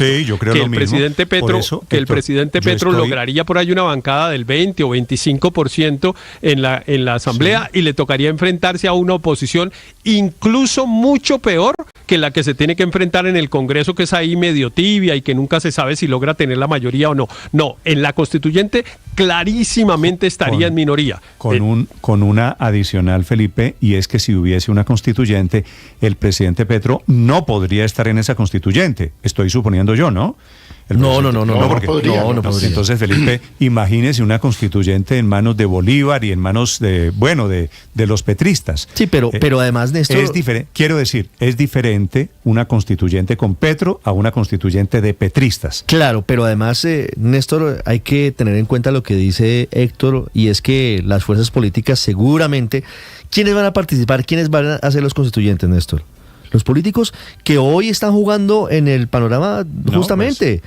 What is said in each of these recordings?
Sí, yo creo que lo el mismo. presidente Petro, Eso, que el Héctor, presidente Petro lograría por ahí una bancada del 20 o 25% en la Asamblea, sí, y le tocaría enfrentarse a una oposición incluso mucho peor que la que se tiene que enfrentar en el Congreso, que es ahí medio tibia y que nunca se sabe si logra tener la mayoría o no. No, en la constituyente clarísimamente estaría en minoría. Con una adicional, Felipe, y es que si hubiese una constituyente, el presidente Petro no podría estar en esa constituyente. Estoy suponiendo yo, ¿no? No podría. Entonces, Felipe, imagínese una constituyente en manos de Bolívar y en manos de los petristas. Sí, pero además, Néstor... Es diferente una constituyente con Petro a una constituyente de petristas. Claro, pero además, Néstor, hay que tener en cuenta lo que dice Héctor, y es que las fuerzas políticas seguramente... ¿Quiénes van a participar? ¿Quiénes van a ser los constituyentes, Néstor? Los políticos que hoy están jugando en el panorama, justamente,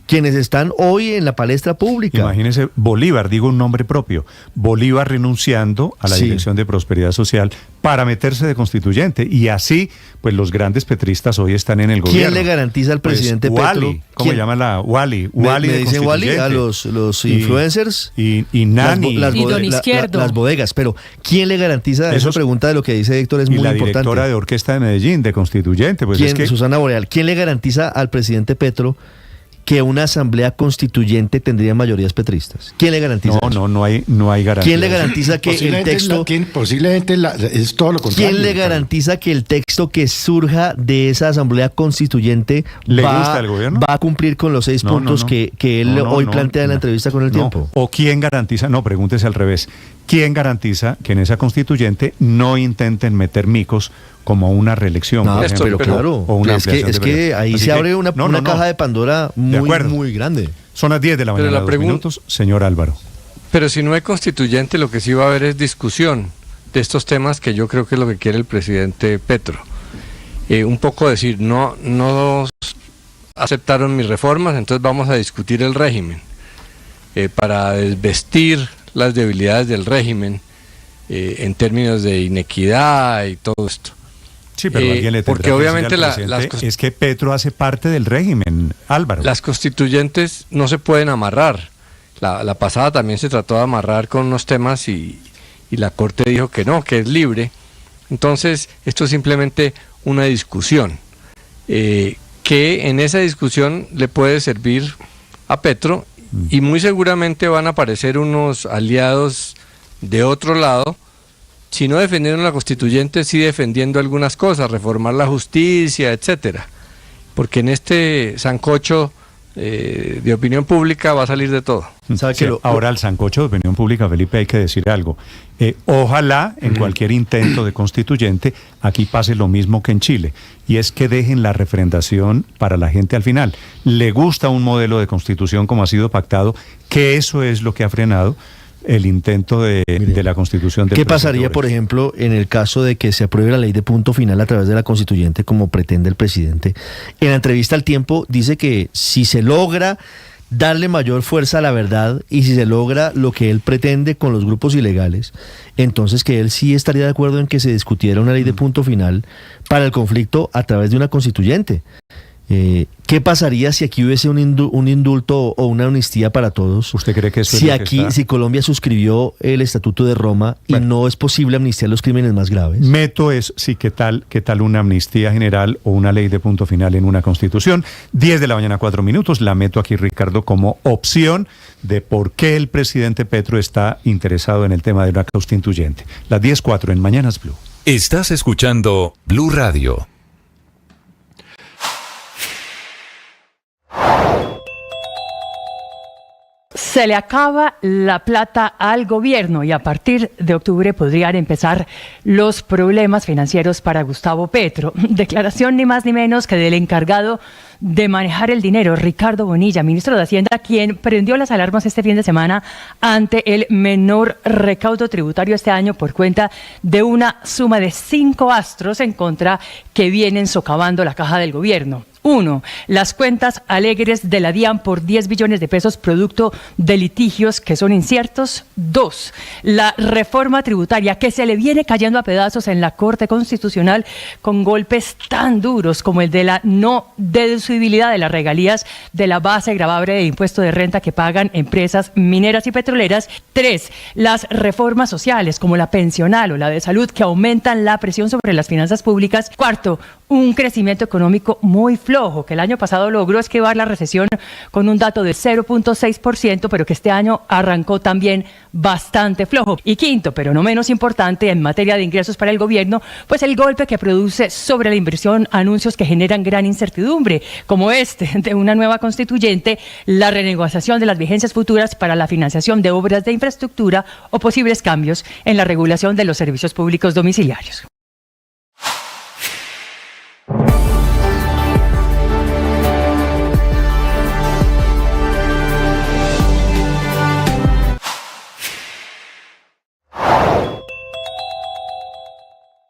quienes están hoy en la palestra pública. Imagínese Bolívar, digo un nombre propio, Bolívar renunciando a la Dirección de Prosperidad Social para meterse de constituyente, y así, pues los grandes petristas hoy están en el gobierno. ¿Quién le garantiza al presidente Petro? ¿Cómo se llama la Wally? ¿Me dicen Wally? A los influencers y Nani las bodegas, pero ¿quién le garantiza? Esa pregunta de lo que dice Héctor es muy importante. Y la directora de orquesta de Medellín, de constituyente, pues Susana Boreal, ¿quién le garantiza al presidente Petro que una asamblea constituyente tendría mayorías petristas? ¿Quién le garantiza eso? No hay garantía. ¿Quién le garantiza que el texto... Posiblemente es todo lo contrario. ¿Quién le garantiza que el texto que surja de esa asamblea constituyente gusta al gobierno? Va a cumplir con los 6 puntos que él hoy plantea en la entrevista con El Tiempo? ¿O quién garantiza? No, pregúntese al revés. ¿Quién garantiza que en esa constituyente no intenten meter micos como una reelección, por ejemplo, pero claro, o una es que ahí se abre una caja de Pandora muy grande. Son las 10 de la mañana, 2 minutos, señor Álvaro. Pero si no hay constituyente, lo que sí va a haber es discusión de estos temas, que yo creo que es lo que quiere el presidente Petro. Un poco decir, no aceptaron mis reformas, entonces vamos a discutir el régimen, para desvestir las debilidades del régimen en términos de inequidad y todo esto. Sí, pero alguien le tendrá porque obviamente es que Petro hace parte del régimen, Álvaro. Las constituyentes no se pueden amarrar. La pasada también se trató de amarrar con unos temas y la Corte dijo que no, que es libre. Entonces, esto es simplemente una discusión, que en esa discusión le puede servir a Petro, y muy seguramente van a aparecer unos aliados de otro lado, si no defendieron la constituyente, sí defendiendo algunas cosas, reformar la justicia, etcétera, porque en este sancocho de opinión pública va a salir de todo. Ahora, al sancocho de opinión pública, Felipe, hay que decir algo. Ojalá en cualquier intento de constituyente aquí pase lo mismo que en Chile, y es que dejen la refrendación para la gente al final. Le gusta un modelo de constitución como ha sido pactado, que eso es lo que ha frenado el intento de la constitución del ¿Qué pasaría, por ejemplo, en el caso de que se apruebe la ley de punto final a través de la constituyente, como pretende el presidente? En la entrevista al Tiempo dice que si se logra darle mayor fuerza a la verdad y si se logra lo que él pretende con los grupos ilegales, entonces que él sí estaría de acuerdo en que se discutiera una ley de punto final para el conflicto a través de una constituyente. ¿Qué pasaría si aquí hubiese un indulto o una amnistía para todos? ¿Usted cree que eso si Colombia suscribió el Estatuto de Roma y no es posible amnistiar los crímenes más graves? ¿Qué tal una amnistía general o una ley de punto final en una constitución? 10 de la mañana, 4 minutos. La meto aquí, Ricardo, como opción de por qué el presidente Petro está interesado en el tema de una constituyente. Las 10:04 en Mañanas Blue. Estás escuchando Blue Radio. Se le acaba la plata al gobierno y a partir de octubre podrían empezar los problemas financieros para Gustavo Petro. Declaración ni más ni menos que del encargado de manejar el dinero, Ricardo Bonilla, ministro de Hacienda, quien prendió las alarmas este fin de semana ante el menor recaudo tributario este año por cuenta de una suma de 5 astros en contra que vienen socavando la caja del gobierno. 1. Las cuentas alegres de la DIAN por 10 billones de pesos producto de litigios que son inciertos. 2. La reforma tributaria que se le viene cayendo a pedazos en la Corte Constitucional con golpes tan duros como el de la no deducibilidad de las regalías de la base gravable de impuesto de renta que pagan empresas mineras y petroleras. 3. Las reformas sociales como la pensional o la de salud que aumentan la presión sobre las finanzas públicas. 4. Un crecimiento económico muy flojo, que el año pasado logró esquivar la recesión con un dato de 0.6%, pero que este año arrancó también bastante flojo. Y 5, pero no menos importante, en materia de ingresos para el gobierno, pues el golpe que produce sobre la inversión anuncios que generan gran incertidumbre, como este de una nueva constituyente, la renegociación de las vigencias futuras para la financiación de obras de infraestructura o posibles cambios en la regulación de los servicios públicos domiciliarios.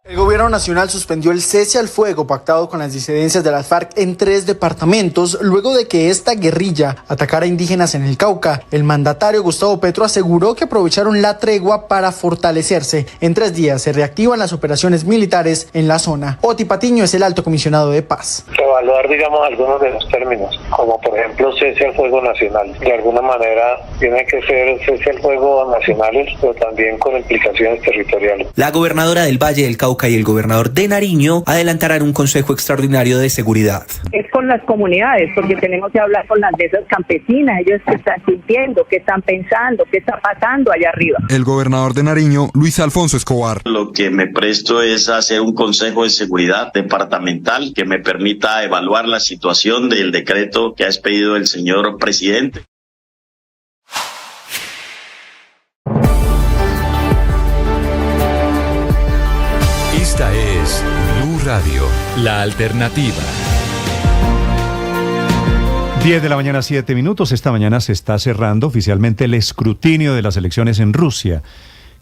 El gobierno nacional suspendió el cese al fuego pactado con las disidencias de las FARC en 3 departamentos luego de que esta guerrilla atacara a indígenas en el Cauca. El mandatario Gustavo Petro aseguró que aprovecharon la tregua para fortalecerse. En 3 días se reactivan las operaciones militares en la zona. Oti Patiño es el alto comisionado de paz. Evaluar, algunos de los términos, como por ejemplo cese al fuego nacional. De alguna manera tiene que ser cese al fuego nacionales, pero también con implicaciones territoriales. La gobernadora del Valle del Cauca y el gobernador de Nariño adelantarán un consejo extraordinario de seguridad. Es con las comunidades, porque tenemos que hablar con las de esas campesinas, ellos que están sintiendo, qué están pensando, qué está pasando allá arriba. El gobernador de Nariño, Luis Alfonso Escobar. Lo que me presto es hacer un consejo de seguridad departamental que me permita evaluar la situación del decreto que ha expedido el señor presidente. Esta es Blue Radio, la alternativa. 10 de la mañana, 7 minutos. Esta mañana se está cerrando oficialmente el escrutinio de las elecciones en Rusia.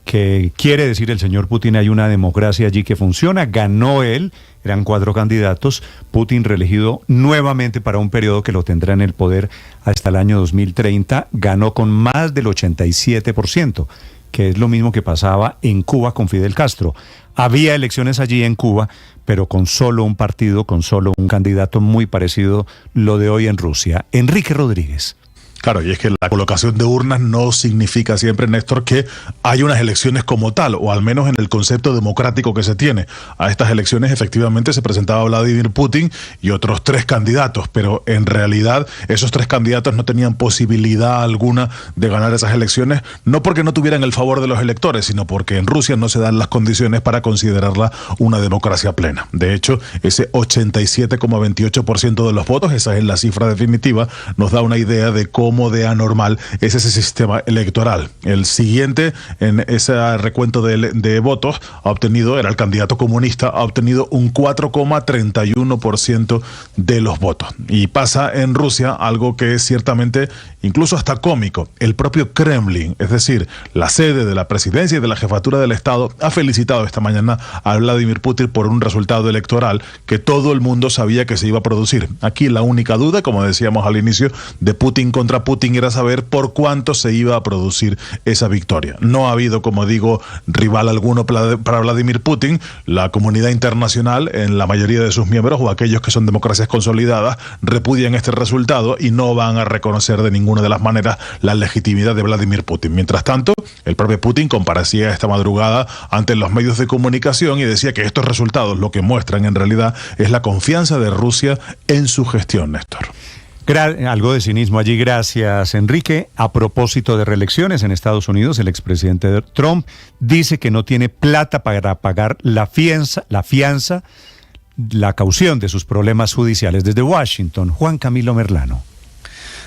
Que quiere decir el señor Putin, hay una democracia allí que funciona, ganó él, eran 4 candidatos, Putin reelegido nuevamente para un periodo que lo tendrá en el poder hasta el año 2030, ganó con más del 87%, que es lo mismo que pasaba en Cuba con Fidel Castro. Había elecciones allí en Cuba, pero con solo un partido, con solo un candidato, muy parecido lo de hoy en Rusia. Enrique Rodríguez. Claro, y es que la colocación de urnas no significa siempre, Néstor, que hay unas elecciones como tal, o al menos en el concepto democrático que se tiene. A estas elecciones efectivamente se presentaba Vladimir Putin y otros 3 candidatos, pero en realidad esos 3 candidatos no tenían posibilidad alguna de ganar esas elecciones, no porque no tuvieran el favor de los electores, sino porque en Rusia no se dan las condiciones para considerarla una democracia plena. De hecho, ese 87,28% de los votos, esa es la cifra definitiva, nos da una idea de cómo de anormal es ese sistema electoral. El siguiente en ese recuento de votos era el candidato comunista, ha obtenido un 4,31% de los votos. Y pasa en Rusia algo que es ciertamente incluso hasta cómico. El propio Kremlin, es decir, la sede de la presidencia y de la jefatura del Estado, ha felicitado esta mañana a Vladimir Putin por un resultado electoral que todo el mundo sabía que se iba a producir. Aquí la única duda, como decíamos al inicio, de Putin contra Putin era saber por cuánto se iba a producir esa victoria. No ha habido, como digo, rival alguno para Vladimir Putin. La comunidad internacional, en la mayoría de sus miembros o aquellos que son democracias consolidadas, repudian este resultado y no van a reconocer de ninguna de las maneras la legitimidad de Vladimir Putin. Mientras tanto, el propio Putin comparecía esta madrugada ante los medios de comunicación y decía que estos resultados lo que muestran en realidad es la confianza de Rusia en su gestión, Néstor. Algo de cinismo allí, gracias Enrique. A propósito de reelecciones en Estados Unidos, el expresidente Trump dice que no tiene plata para pagar la caución de sus problemas judiciales. Desde Washington, Juan Camilo Merlano.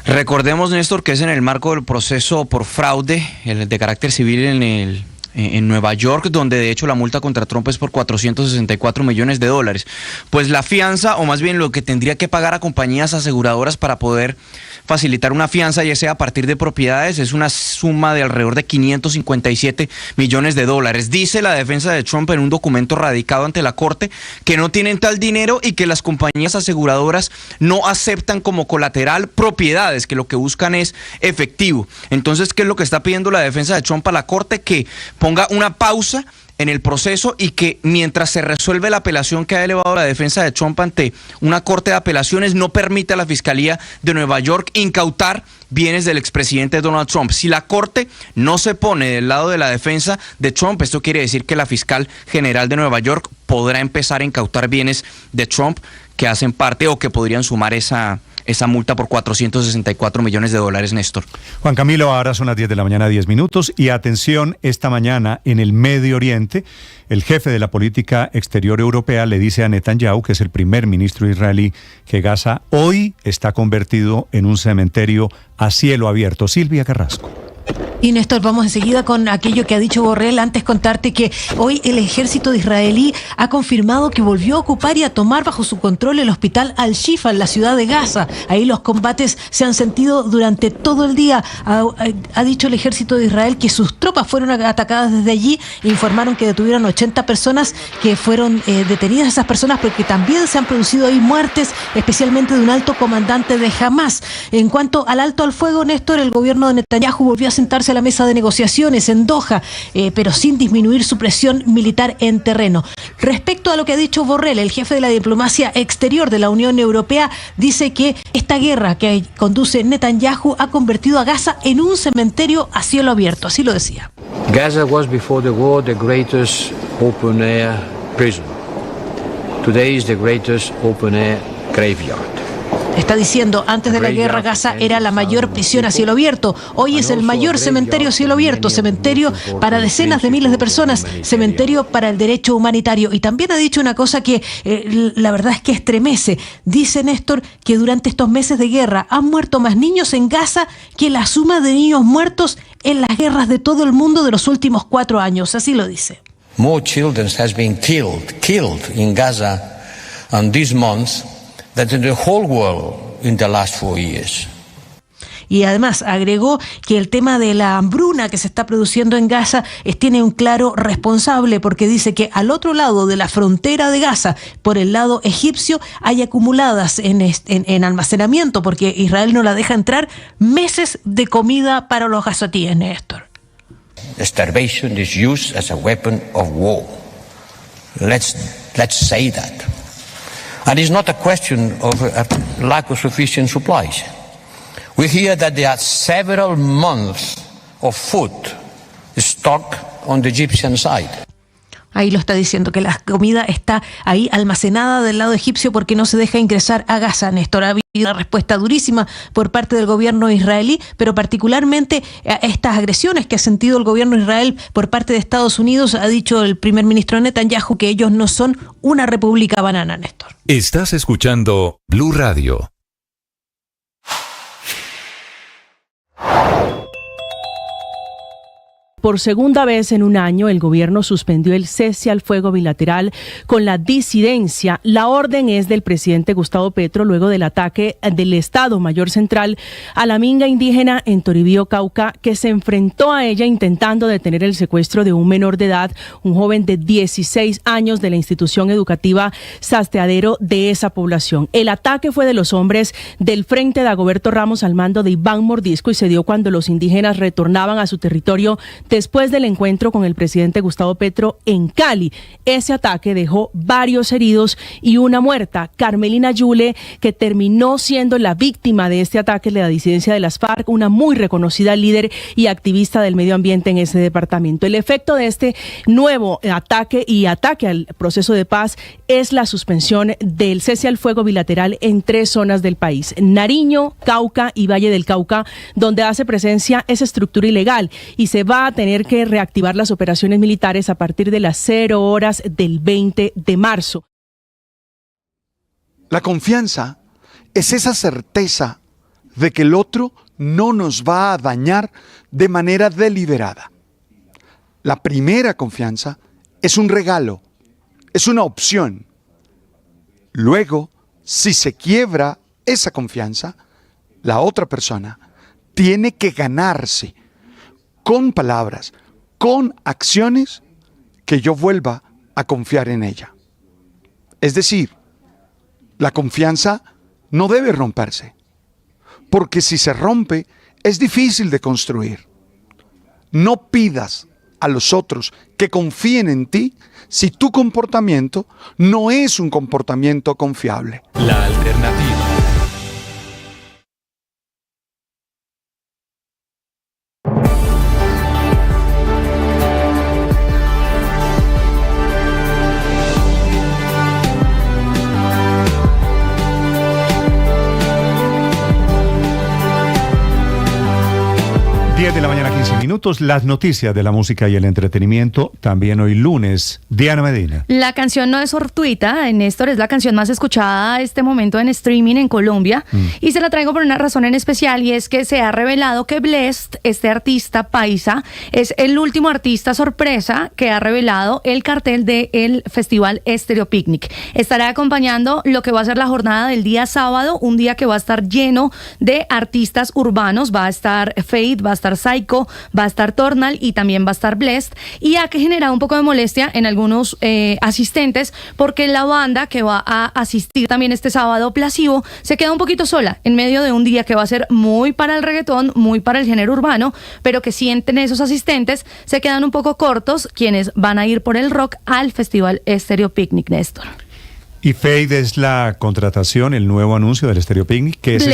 Recordemos, Néstor, que es en el marco del proceso por fraude de carácter civil en Nueva York, donde de hecho la multa contra Trump es por $464 millones. Pues la fianza, o más bien lo que tendría que pagar a compañías aseguradoras para poder facilitar una fianza, ya sea a partir de propiedades. Es una suma de alrededor de 557 millones de dólares. Dice la defensa de Trump en un documento radicado ante la Corte que no tienen tal dinero y que las compañías aseguradoras no aceptan como colateral propiedades, que lo que buscan es efectivo. Entonces, ¿qué es lo que está pidiendo la defensa de Trump a la Corte? Que ponga una pausa en el proceso y que mientras se resuelve la apelación que ha elevado la defensa de Trump ante una corte de apelaciones, no permite a la Fiscalía de Nueva York incautar bienes del expresidente Donald Trump. Si la corte no se pone del lado de la defensa de Trump, esto quiere decir que la fiscal general de Nueva York podrá empezar a incautar bienes de Trump que hacen parte o que podrían sumar esa multa por 464 millones de dólares, Néstor. Juan Camilo, ahora son las 10 de la mañana, 10 minutos, y atención, esta mañana en el Medio Oriente, el jefe de la política exterior europea le dice a Netanyahu, que es el primer ministro israelí, que Gaza hoy está convertido en un cementerio a cielo abierto. Silvia Carrasco. Y Néstor, vamos enseguida con aquello que ha dicho Borrell. Antes contarte que hoy el ejército de israelí ha confirmado que volvió a ocupar y a tomar bajo su control el hospital Al-Shifa en la ciudad de Gaza. Ahí los combates se han sentido durante todo el día. Ha dicho el ejército de Israel que sus tropas fueron atacadas desde allí. Informaron que detuvieron 80 personas, que fueron detenidas esas personas, porque también se han producido ahí muertes, especialmente de un alto comandante de Hamas. En cuanto al alto al fuego, Néstor, el gobierno de Netanyahu volvió a sentarse a la mesa de negociaciones en Doha, pero sin disminuir su presión militar en terreno. Respecto a lo que ha dicho Borrell, el jefe de la diplomacia exterior de la Unión Europea dice que esta guerra que conduce Netanyahu ha convertido a Gaza en un cementerio a cielo abierto, así lo decía. Gaza was before the war the greatest open air prison. Today is the greatest open air graveyard. Está diciendo, antes de la guerra Gaza era la mayor prisión a cielo abierto. Hoy es el mayor cementerio a cielo abierto, cementerio para decenas de miles de personas, cementerio para el derecho humanitario. Y también ha dicho una cosa que la verdad es que estremece. Dice Néstor que durante estos meses de guerra han muerto más niños en Gaza que la suma de niños muertos en las guerras de todo el mundo de los últimos 4 años. Así lo dice. More children has been killed in Gaza on these months than in the whole world in the last 4 years. Y además agregó que el tema de la hambruna que se está produciendo en Gaza tiene un claro responsable, porque dice que al otro lado de la frontera de Gaza, por el lado egipcio, hay acumuladas en almacenamiento, porque Israel no la deja entrar, meses de comida para los gazatíes, Néstor. Starvation is used as a weapon of war. Let's say that. And it's not a question of a lack of sufficient supplies. We hear that there are several months of food stock on the Egyptian side. Ahí lo está diciendo, que la comida está ahí almacenada del lado egipcio porque no se deja ingresar a Gaza, Néstor. Ha habido una respuesta durísima por parte del gobierno israelí, pero particularmente a estas agresiones que ha sentido el gobierno de Israel por parte de Estados Unidos. Ha dicho el primer ministro Netanyahu que ellos no son una república banana, Néstor. Estás escuchando Blue Radio. Por segunda vez en un año, el gobierno suspendió el cese al fuego bilateral con la disidencia. La orden es del presidente Gustavo Petro luego del ataque del Estado Mayor Central a la minga indígena en Toribío, Cauca, que se enfrentó a ella intentando detener el secuestro de un menor de edad, un joven de 16 años de la institución educativa Sasteadero de esa población. El ataque fue de los hombres del Frente de Dagoberto Ramos al mando de Iván Mordisco y se dio cuando los indígenas retornaban a su territorio después del encuentro con el presidente Gustavo Petro en Cali. Ese ataque dejó varios heridos y una muerta. Carmelina Yule, que terminó siendo la víctima de este ataque de la disidencia de las FARC, una muy reconocida líder y activista del medio ambiente en ese departamento. El efecto de este nuevo ataque al proceso de paz es la suspensión del cese al fuego bilateral en 3 zonas del país: Nariño, Cauca y Valle del Cauca, donde hace presencia esa estructura ilegal, y se va a tener que reactivar las operaciones militares a partir de las 0 horas del 20 de marzo. La confianza es esa certeza de que el otro no nos va a dañar de manera deliberada. La primera confianza es un regalo, es una opción. Luego, si se quiebra esa confianza, la otra persona tiene que ganarse con palabras, con acciones, que yo vuelva a confiar en ella. Es decir, la confianza no debe romperse, porque si se rompe es difícil de construir. No pidas a los otros que confíen en ti si tu comportamiento no es un comportamiento confiable. La alternativa. De la mañana, 15 minutos. Las noticias de la música y el entretenimiento también hoy lunes. Diana Medina. La canción no es fortuita, Néstor, es la canción más escuchada a este momento en streaming en Colombia y se la traigo por una razón en especial, y es que se ha revelado que Blessd, este artista paisa, es el último artista sorpresa que ha revelado el cartel del Festival Estéreo Picnic. Estará acompañando lo que va a ser la jornada del día sábado, un día que va a estar lleno de artistas urbanos. Va a estar Fade, va a estar Psycho, va a estar Tornal y también va a estar Blessd, y ha generado un poco de molestia en algunos asistentes, porque la banda que va a asistir también este sábado, Placebo, se queda un poquito sola en medio de un día que va a ser muy para el reggaetón, muy para el género urbano, pero que sienten esos asistentes, se quedan un poco cortos quienes van a ir por el rock al Festival Estéreo Picnic, Néstor. Y Fade es la contratación, el nuevo anuncio del Estéreo Picnic, que es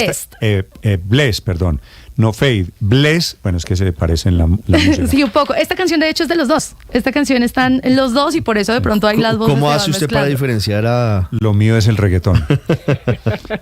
Blessd, perdón. No Fade, Blessd, bueno, es que se parecen la música. Sí, un poco. Esta canción de hecho es de los dos. Esta canción están los dos y por eso de pronto hay las voces. ¿Cómo hace usted para diferenciar a...? Lo mío es el reggaetón.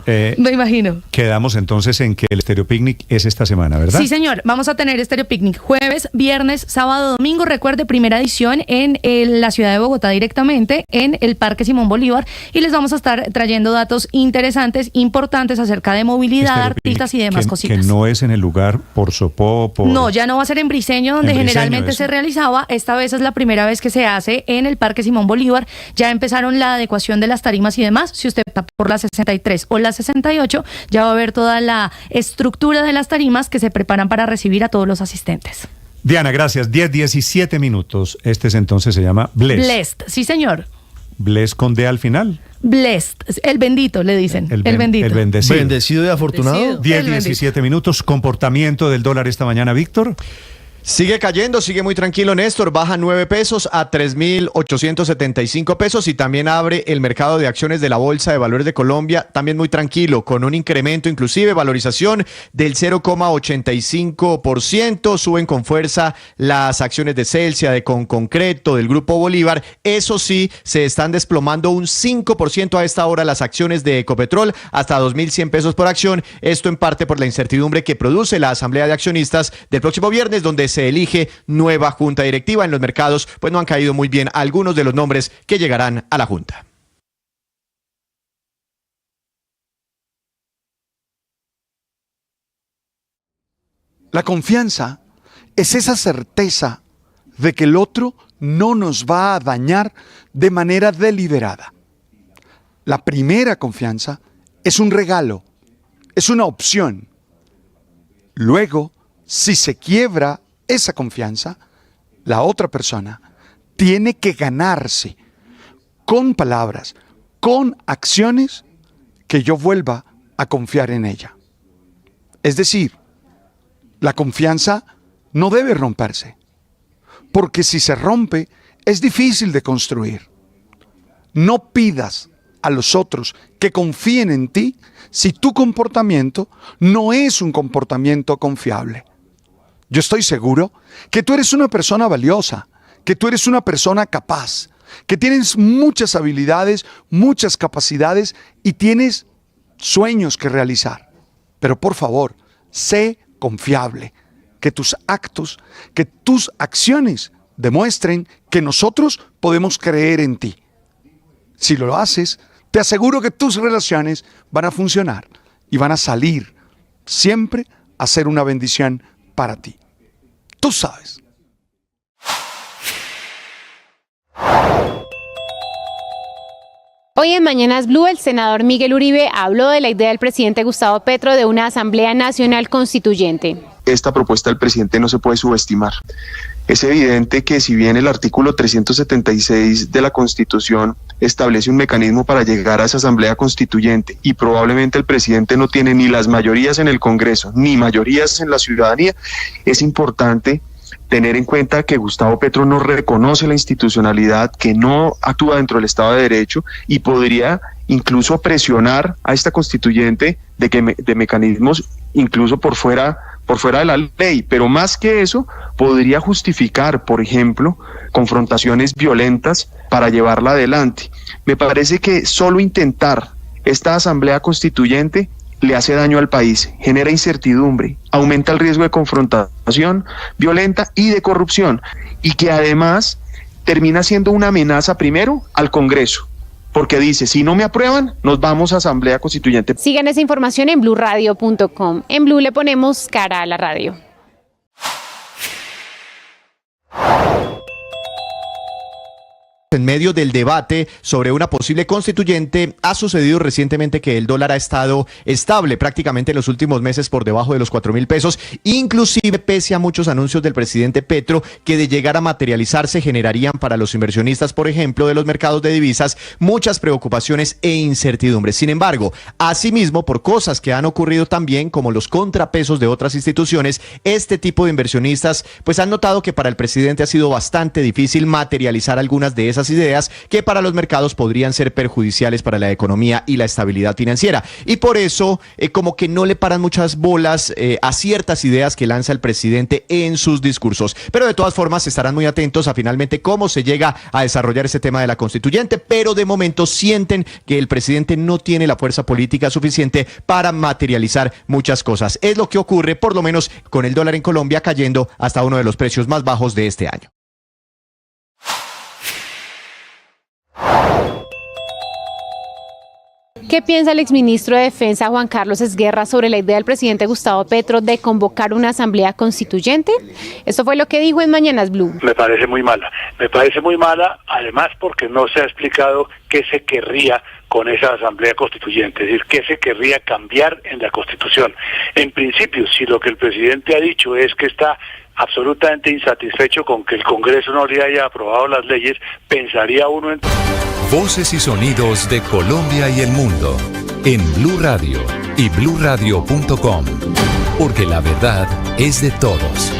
Me imagino. Quedamos entonces en que el Estéreo Picnic es esta semana, ¿verdad? Sí, señor. Vamos a tener Estéreo Picnic jueves, viernes, sábado, domingo. Recuerde, primera edición en la ciudad de Bogotá directamente, en el Parque Simón Bolívar. Y les vamos a estar trayendo datos interesantes, importantes acerca de movilidad, Estéreo artistas Picnic, y demás cositas. Que no es en el lugar por Sopó, No, ya no va a ser en Briseño, donde generalmente eso se realizaba. Esta vez es la primera vez que se hace en el Parque Simón Bolívar. Ya empezaron la adecuación de las tarimas y demás. Si usted está por la 63 o la 68, ya va a ver toda la estructura de las tarimas que se preparan para recibir a todos los asistentes. Diana, gracias. 10:17 minutos. Este entonces se llama Blessd. Blessd, sí, señor. Blessd con D al final. Blessd, el bendito le dicen, el bendito. El bendecido. Bendecido y afortunado. 10:17 minutos. Comportamiento del dólar esta mañana, Víctor. Sigue cayendo, sigue muy tranquilo, Néstor. Baja 9 pesos a 3.875 pesos y también abre el mercado de acciones de la Bolsa de Valores de Colombia, también muy tranquilo, con un incremento, inclusive valorización del 0,85%. Suben con fuerza las acciones de Celsia, de Concreto, del Grupo Bolívar. Eso sí, se están desplomando un 5% a esta hora las acciones de Ecopetrol, hasta 2.100 pesos por acción. Esto en parte por la incertidumbre que produce la Asamblea de Accionistas del próximo viernes, donde se elige nueva junta directiva. En los mercados pues no han caído muy bien algunos de los nombres que llegarán a la junta. La confianza es esa certeza de que el otro no nos va a dañar de manera deliberada. La primera confianza es un regalo, es una opción. Luego, si se quiebra esa confianza, la otra persona tiene que ganarse con palabras, con acciones, que yo vuelva a confiar en ella. Es decir, la confianza no debe romperse, porque si se rompe es difícil de construir. No pidas a los otros que confíen en ti si tu comportamiento no es un comportamiento confiable. Yo estoy seguro que tú eres una persona valiosa, que tú eres una persona capaz, que tienes muchas habilidades, muchas capacidades y tienes sueños que realizar. Pero por favor, sé confiable, que tus actos, que tus acciones demuestren que nosotros podemos creer en ti. Si lo haces, te aseguro que tus relaciones van a funcionar y van a salir siempre a ser una bendición para ti. Tú sabes. Hoy en Mañanas Blue, el senador Miguel Uribe habló de la idea del presidente Gustavo Petro de una Asamblea Nacional Constituyente. Esta propuesta del presidente no se puede subestimar. Es evidente que si bien el artículo 376 de la Constitución establece un mecanismo para llegar a esa Asamblea Constituyente y probablemente el presidente no tiene ni las mayorías en el Congreso ni mayorías en la ciudadanía, es importante tener en cuenta que Gustavo Petro no reconoce la institucionalidad, que no actúa dentro del Estado de Derecho y podría incluso presionar a esta constituyente de mecanismos incluso por fuera de la ley, pero más que eso podría justificar, por ejemplo, confrontaciones violentas para llevarla adelante. Me parece que solo intentar esta Asamblea Constituyente le hace daño al país, genera incertidumbre, aumenta el riesgo de confrontación violenta y de corrupción, y que además termina siendo una amenaza primero al Congreso, porque dice, si no me aprueban, nos vamos a Asamblea Constituyente. Sigan esa información en bluradio.com. En Blue le ponemos cara a la radio. En medio del debate sobre una posible constituyente, ha sucedido recientemente que el dólar ha estado estable prácticamente en los últimos meses por debajo de los 4.000 pesos, inclusive pese a muchos anuncios del presidente Petro que de llegar a materializarse generarían para los inversionistas, por ejemplo, de los mercados de divisas, muchas preocupaciones e incertidumbres. Sin embargo, asimismo, por cosas que han ocurrido también, como los contrapesos de otras instituciones, este tipo de inversionistas pues han notado que para el presidente ha sido bastante difícil materializar algunas de esas ideas que para los mercados podrían ser perjudiciales para la economía y la estabilidad financiera. Y por eso, como que no le paran muchas bolas a ciertas ideas que lanza el presidente en sus discursos. Pero de todas formas estarán muy atentos a finalmente cómo se llega a desarrollar ese tema de la constituyente, pero de momento sienten que el presidente no tiene la fuerza política suficiente para materializar muchas cosas. Es lo que ocurre, por lo menos, con el dólar en Colombia cayendo hasta uno de los precios más bajos de este año. ¿Qué piensa el exministro de Defensa Juan Carlos Esguerra sobre la idea del presidente Gustavo Petro de convocar una asamblea constituyente? Esto fue lo que dijo en Mañanas Blue. Me parece muy mala, además porque no se ha explicado qué se querría con esa asamblea constituyente, es decir, qué se querría cambiar en la Constitución. En principio, si lo que el presidente ha dicho es que está absolutamente insatisfecho con que el Congreso no le haya aprobado las leyes, pensaría uno en... Voces y sonidos de Colombia y el mundo en Blue Radio y bluradio.com, porque la verdad es de todos.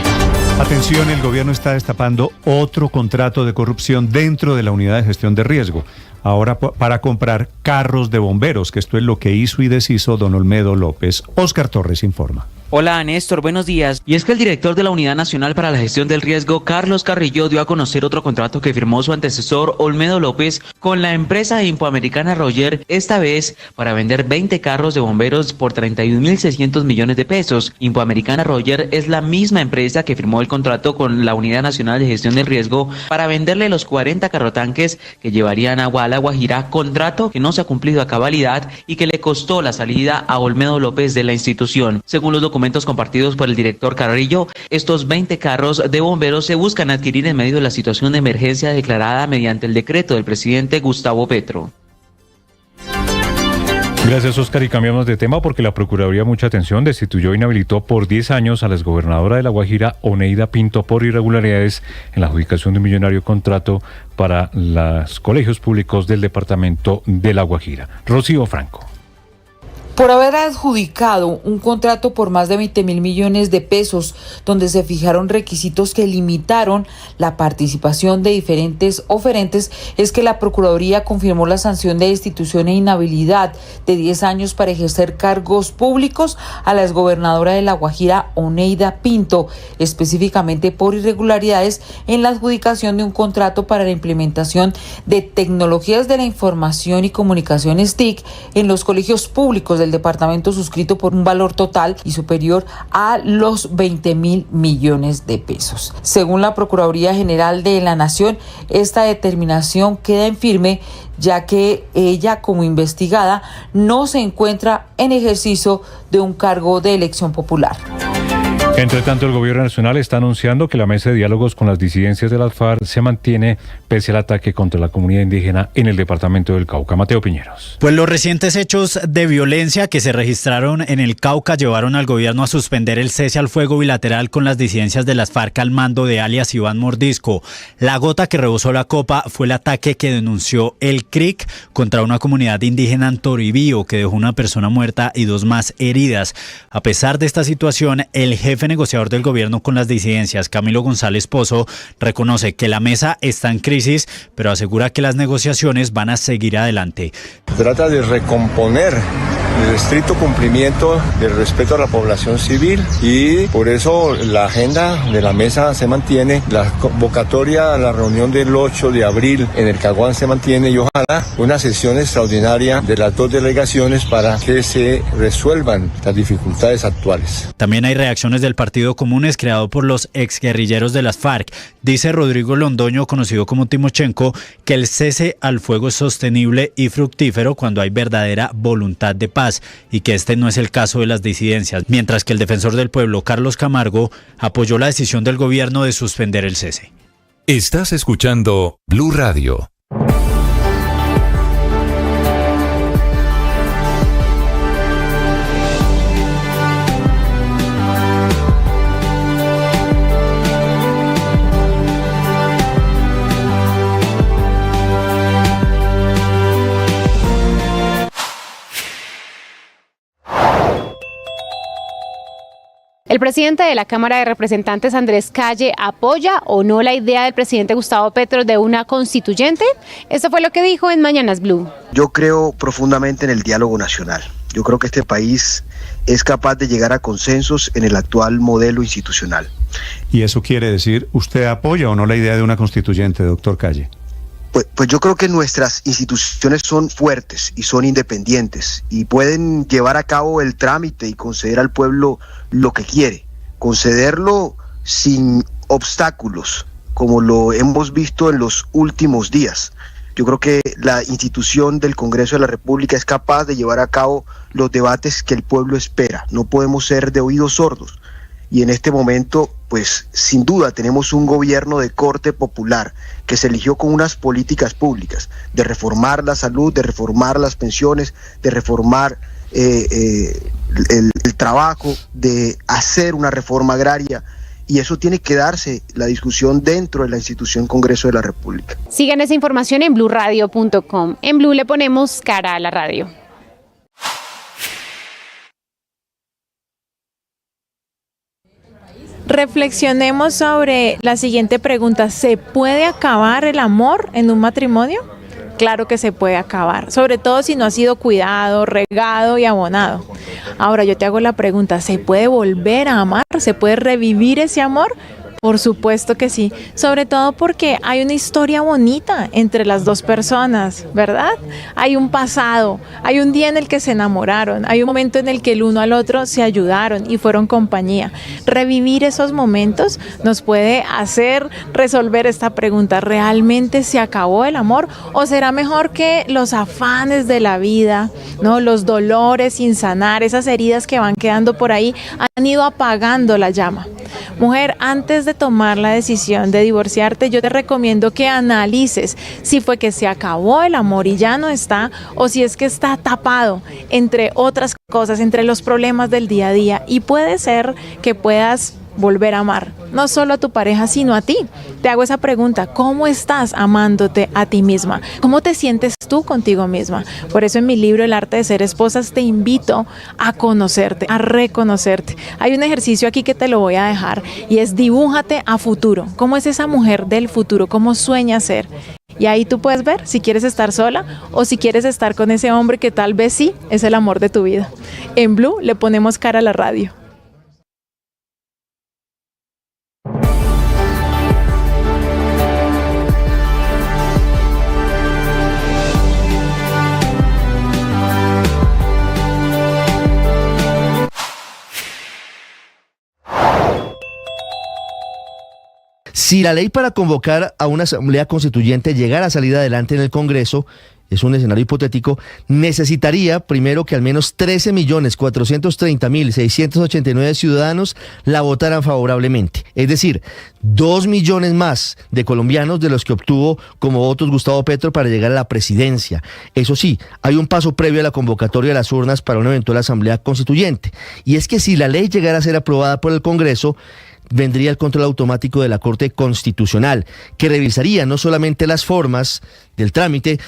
Atención, el gobierno está destapando otro contrato de corrupción dentro de la unidad de gestión de riesgo. Ahora para comprar carros de bomberos, que esto es lo que hizo y deshizo don Olmedo López. Óscar Torres informa. Hola Néstor, buenos días. Y es que el director de la Unidad Nacional para la Gestión del Riesgo, Carlos Carrillo, dio a conocer otro contrato que firmó su antecesor Olmedo López con la empresa Infoamericana Roger, esta vez para vender 20 carros de bomberos por 31.600 millones de pesos. Infoamericana Roger es la misma empresa que firmó el contrato con la Unidad Nacional de Gestión del Riesgo para venderle los 40 carrotanques que llevarían agua a La Guajira, contrato que no se ha cumplido a cabalidad y que le costó la salida a Olmedo López de la institución. Según los documentos compartidos por el director Carrillo, estos 20 carros de bomberos se buscan adquirir en medio de la situación de emergencia declarada mediante el decreto del presidente Gustavo Petro. Gracias, Oscar, y cambiamos de tema porque la Procuraduría, mucha atención, destituyó e inhabilitó por 10 años a la exgobernadora de La Guajira, Oneida Pinto, por irregularidades en la adjudicación de un millonario contrato para los colegios públicos del departamento de La Guajira. Rocío Franco. Por haber adjudicado un contrato por más de 20.000 millones de pesos, donde se fijaron requisitos que limitaron la participación de diferentes oferentes, es que la Procuraduría confirmó la sanción de destitución e inhabilidad de 10 años para ejercer cargos públicos a la exgobernadora de La Guajira, Oneida Pinto, específicamente por irregularidades en la adjudicación de un contrato para la implementación de tecnologías de la información y comunicaciones TIC en los colegios públicos del departamento, suscrito por un valor total y superior a los 20.000 millones de pesos. Según la Procuraduría General de la Nación, esta determinación queda en firme, ya que ella, como investigada, no se encuentra en ejercicio de un cargo de elección popular. Entre tanto, el gobierno nacional está anunciando que la mesa de diálogos con las disidencias de las FARC se mantiene pese al ataque contra la comunidad indígena en el departamento del Cauca. Mateo Piñeros. Pues los recientes hechos de violencia que se registraron en el Cauca llevaron al gobierno a suspender el cese al fuego bilateral con las disidencias de las FARC al mando de alias Iván Mordisco. La gota que rebosó la copa fue el ataque que denunció el CRIC contra una comunidad indígena en Toribío, que dejó una persona muerta y 2 más heridas. A pesar de esta situación, el jefe negociador del gobierno con las disidencias, Camilo González Pozo, reconoce que la mesa está en crisis, pero asegura que las negociaciones van a seguir adelante. Trata de recomponer el estricto cumplimiento del respeto a la población civil y por eso la agenda de la mesa se mantiene, la convocatoria a la reunión del 8 de abril en el Caguán se mantiene y ojalá una sesión extraordinaria de las 2 delegaciones para que se resuelvan las dificultades actuales. También hay reacciones del Partido Comunes creado por los exguerrilleros de las FARC. Dice Rodrigo Londoño, conocido como Timochenko, que el cese al fuego es sostenible y fructífero cuando hay verdadera voluntad de paz y que este no es el caso de las disidencias, mientras que el defensor del pueblo, Carlos Camargo, apoyó la decisión del gobierno de suspender el cese. Estás escuchando Blue Radio. El presidente de la Cámara de Representantes, Andrés Calle, ¿apoya o no la idea del presidente Gustavo Petro de una constituyente? Esto fue lo que dijo en Mañanas Blue. Yo creo profundamente en el diálogo nacional. Yo creo que este país es capaz de llegar a consensos en el actual modelo institucional. ¿Y eso quiere decir, usted apoya o no la idea de una constituyente, doctor Calle? Pues yo creo que nuestras instituciones son fuertes y son independientes y pueden llevar a cabo el trámite y conceder al pueblo lo que quiere, concederlo sin obstáculos, como lo hemos visto en los últimos días. Yo creo que la institución del Congreso de la República es capaz de llevar a cabo los debates que el pueblo espera. No podemos ser de oídos sordos. Y en este momento, pues sin duda tenemos un gobierno de corte popular que se eligió con unas políticas públicas de reformar la salud, de reformar las pensiones, de reformar el trabajo, de hacer una reforma agraria. Y eso tiene que darse la discusión dentro de la institución Congreso de la República. Sigan esa información en bluradio.com. En Blue le ponemos cara a la radio. Reflexionemos sobre la siguiente pregunta. ¿Se puede acabar el amor en un matrimonio? Claro que se puede acabar, sobre todo si no ha sido cuidado, regado y abonado. Ahora yo te hago la pregunta, ¿se puede volver a amar? ¿Se puede revivir ese amor? Por supuesto que sí, sobre todo porque hay una historia bonita entre las dos personas, ¿verdad? Hay un pasado, hay un día en el que se enamoraron, hay un momento en el que el uno al otro se ayudaron y fueron compañía. Revivir esos momentos nos puede hacer resolver esta pregunta, ¿realmente se acabó el amor? ¿O será mejor que los afanes de la vida, ¿no? Los dolores sin sanar, esas heridas que van quedando por ahí, han ido apagando la llama? Mujer, antes de tomar la decisión de divorciarte, yo te recomiendo que analices si fue que se acabó el amor y ya no está, o si es que está tapado entre otras cosas, entre los problemas del día a día, y puede ser que puedas volver a amar, no solo a tu pareja, sino a ti. Te hago esa pregunta, ¿cómo estás amándote a ti misma? ¿Cómo te sientes tú contigo misma? Por eso en mi libro El arte de ser esposas te invito a conocerte, a reconocerte. Hay un ejercicio aquí que te lo voy a dejar y es dibújate a futuro. ¿Cómo es esa mujer del futuro? ¿Cómo sueña ser? Y ahí tú puedes ver si quieres estar sola o si quieres estar con ese hombre que tal vez sí es el amor de tu vida. En Blue le ponemos cara a la radio. Si la ley para convocar a una asamblea constituyente llegara a salir adelante en el Congreso, es un escenario hipotético, necesitaría primero que al menos 13.430.689 ciudadanos la votaran favorablemente. Es decir, 2 millones más de colombianos de los que obtuvo como votos Gustavo Petro para llegar a la presidencia. Eso sí, hay un paso previo a la convocatoria de las urnas para una eventual asamblea constituyente. Y es que si la ley llegara a ser aprobada por el Congreso, vendría el control automático de la Corte Constitucional, que revisaría no solamente las formas del trámite,